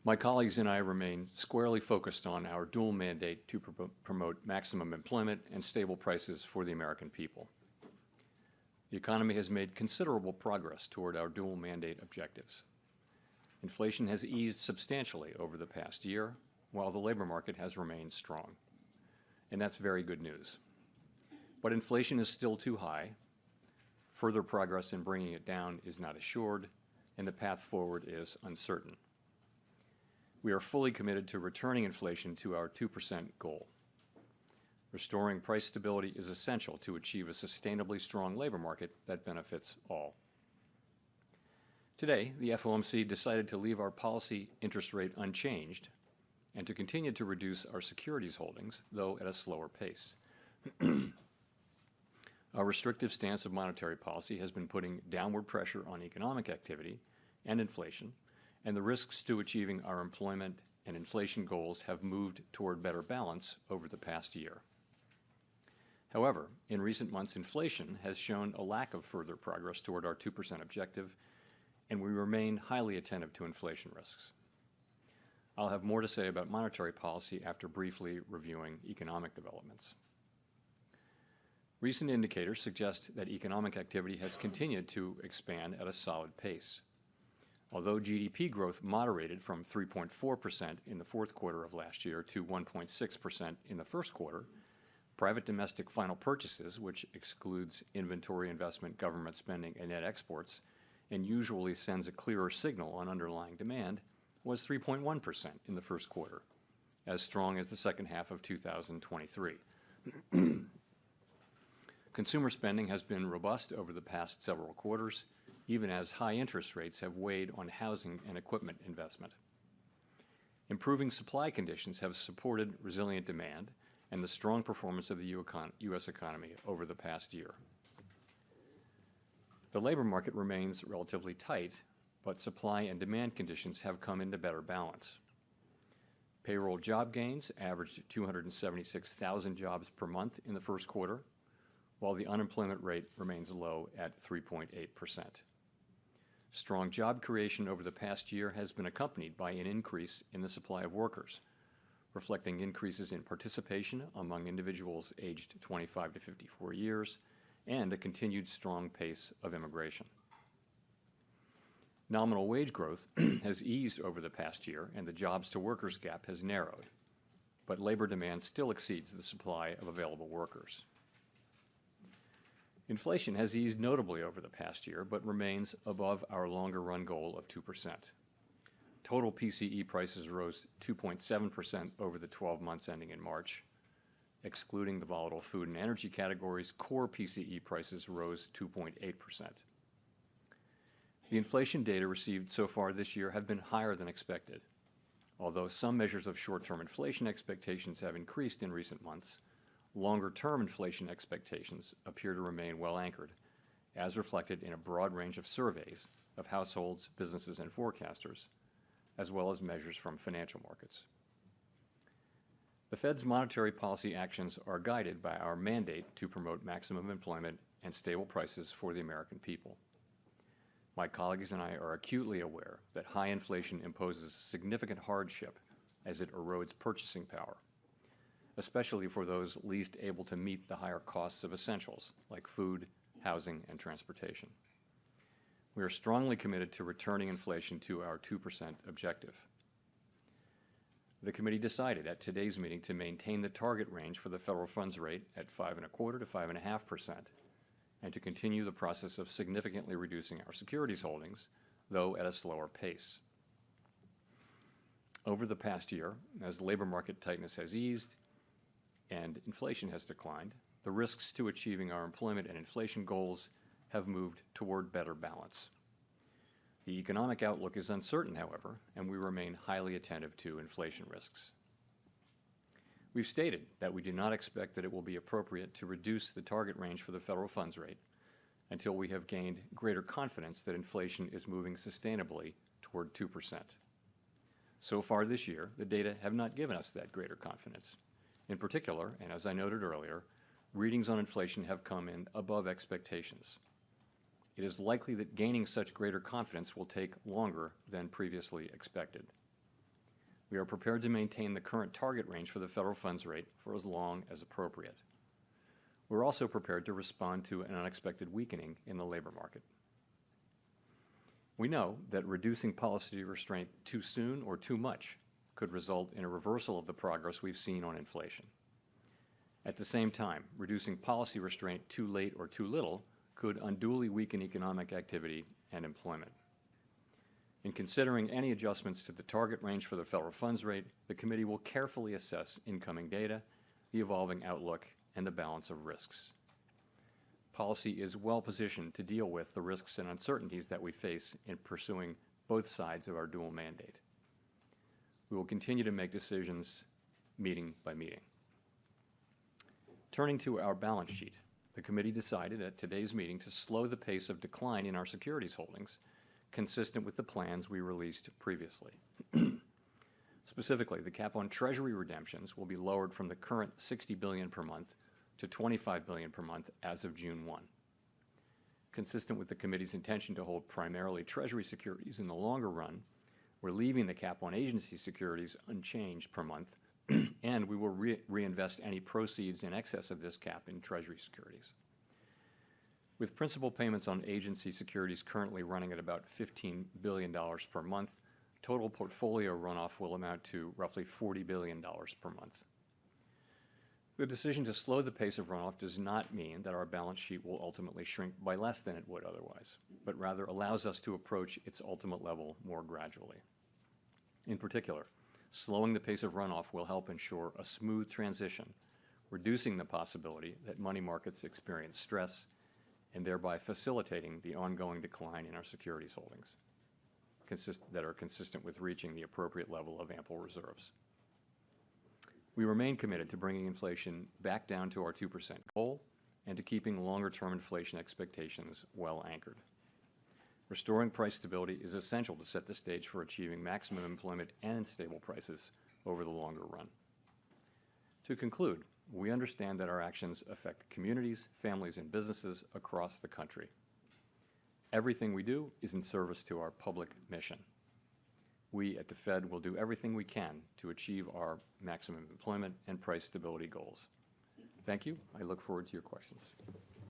My colleagues and I remain squarely focused on our dual mandate to promote maximum employment and stable prices for the American people. The economy has made considerable progress toward our dual mandate objectives. Inflation has eased substantially over the past year, while the labor market has remained strong. And that's very good news. But inflation is still too high. Further progress in bringing it down is not assured, and the path forward is uncertain. We are fully committed to returning inflation to our 2% goal. Restoring price stability is essential to achieve a sustainably strong labor market that benefits all. Today, the FOMC decided to leave our policy interest rate unchanged and to continue to reduce our securities holdings, though at a slower pace. Our restrictive stance of monetary policy has been putting downward pressure on economic activity and inflation, and the risks to achieving our employment and inflation goals have moved toward better balance over the past year. However, in recent months, inflation has shown a lack of further progress toward our 2% objective, and we remain highly attentive to inflation risks. I'll have more to say about monetary policy after briefly reviewing economic developments. Recent indicators suggest that economic activity has continued to expand at a solid pace. Although GDP growth moderated from 3.4% in the fourth quarter of last year to 1.6% in the first quarter, private domestic final purchases, which excludes inventory investment, government spending, and net exports, and usually sends a clearer signal on underlying demand, was 3.1% in the first quarter, as strong as the second half of 2023. Consumer spending has been robust over the past several quarters, even as high interest rates have weighed on housing and equipment investment. Improving supply conditions have supported resilient demand and the strong performance of the U.S. economy over the past year. The labor market remains relatively tight, but supply and demand conditions have come into better balance. Payroll job gains averaged 276,000 jobs per month in the first quarter, while the unemployment rate remains low at 3.8%. Strong job creation over the past year has been accompanied by an increase in the supply of workers, reflecting increases in participation among individuals aged 25 to 54 years and a continued strong pace of immigration. Nominal wage growth has eased over the past year and the jobs-to-workers gap has narrowed, but labor demand still exceeds the supply of available workers. Inflation has eased notably over the past year, but remains above our longer-run goal of 2%. Total PCE prices rose 2.7% over the 12 months ending in March. Excluding the volatile food and energy categories, core PCE prices rose 2.8%. The inflation data received so far this year have been higher than expected. Although some measures of short-term inflation expectations have increased in recent months, longer-term inflation expectations appear to remain well anchored, as reflected in a broad range of surveys of households, businesses, and forecasters, as well as measures from financial markets. The Fed's monetary policy actions are guided by our mandate to promote maximum employment and stable prices for the American people. My colleagues and I are acutely aware that high inflation imposes significant hardship as it erodes purchasing power, especially for those least able to meet the higher costs of essentials like food, housing, and transportation. We are strongly committed to returning inflation to our 2% objective. The committee decided at today's meeting to maintain the target range for the federal funds rate at 5.25% to 5.5%, and to continue the process of significantly reducing our securities holdings, though at a slower pace. Over the past year, as labor market tightness has eased and inflation has declined, the risks to achieving our employment and inflation goals have moved toward better balance. The economic outlook is uncertain, however, and we remain highly attentive to inflation risks. We've stated that we do not expect that it will be appropriate to reduce the target range for the federal funds rate until we have gained greater confidence that inflation is moving sustainably toward 2%. So far this year, the data have not given us that greater confidence. In particular, and as I noted earlier, readings on inflation have come in above expectations. It is likely that gaining such greater confidence will take longer than previously expected. We are prepared to maintain the current target range for the federal funds rate for as long as appropriate. We're also prepared to respond to an unexpected weakening in the labor market. We know that reducing policy restraint too soon or too much could result in a reversal of the progress we've seen on inflation. At the same time, reducing policy restraint too late or too little could unduly weaken economic activity and employment. In considering any adjustments to the target range for the federal funds rate, the committee will carefully assess incoming data, the evolving outlook, and the balance of risks. Policy is well positioned to deal with the risks and uncertainties that we face in pursuing both sides of our dual mandate. We will continue to make decisions meeting by meeting. Turning to our balance sheet, the committee decided at today's meeting to slow the pace of decline in our securities holdings, consistent with the plans we released previously. Specifically, the cap on Treasury redemptions will be lowered from the current $60 billion per month to $25 billion per month as of June 1. Consistent with the committee's intention to hold primarily Treasury securities in the longer run, we're leaving the cap on agency securities unchanged per month, and we will reinvest any proceeds in excess of this cap in Treasury securities. With principal payments on agency securities currently running at about $15 billion per month, total portfolio runoff will amount to roughly $40 billion per month. The decision to slow the pace of runoff does not mean that our balance sheet will ultimately shrink by less than it would otherwise, but rather allows us to approach its ultimate level more gradually. In particular, slowing the pace of runoff will help ensure a smooth transition, reducing the possibility that money markets experience stress and thereby facilitating the ongoing decline in our securities holdings that are consistent with reaching the appropriate level of ample reserves. We remain committed to bringing inflation back down to our 2% goal and to keeping longer-term inflation expectations well anchored. Restoring price stability is essential to set the stage for achieving maximum employment and stable prices over the longer run. To conclude, we understand that our actions affect communities, families, and businesses across the country. Everything we do is in service to our public mission. We at the Fed will do everything we can to achieve our maximum employment and price stability goals. Thank you. I look forward to your questions.